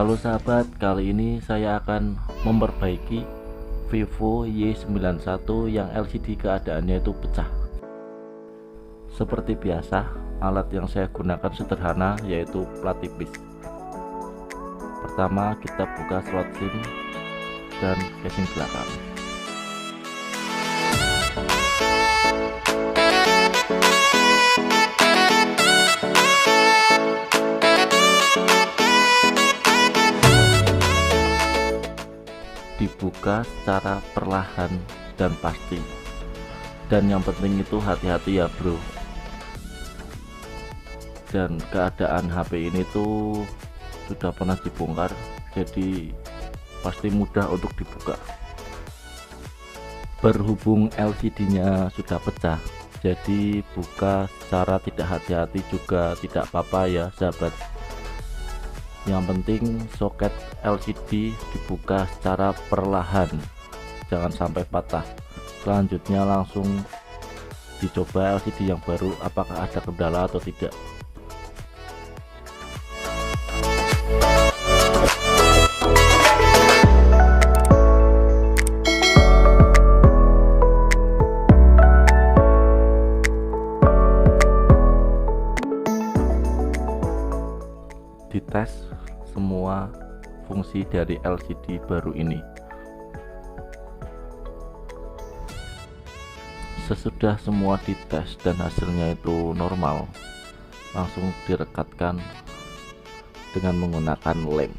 Halo sahabat, kali ini saya akan memperbaiki Vivo Y91 yang LCD keadaannya itu pecah. Seperti biasa, alat yang saya gunakan sederhana, yaitu plat tipis. Pertama, kita buka slot SIM dan casing belakang. Dibuka secara perlahan dan pasti, dan yang penting itu hati-hati ya bro. Dan keadaan HP ini tuh sudah pernah dibongkar, jadi pasti mudah untuk dibuka. Berhubung LCD nya sudah pecah, jadi buka secara tidak hati-hati juga tidak apa-apa ya sahabat. Yang penting soket LCD dibuka secara perlahan, jangan sampai patah. Selanjutnya langsung dicoba LCD yang baru apakah ada kendala atau tidak. Dites semua fungsi dari LCD baru ini. Sesudah semua dites dan hasilnya itu normal, langsung direkatkan dengan menggunakan lem.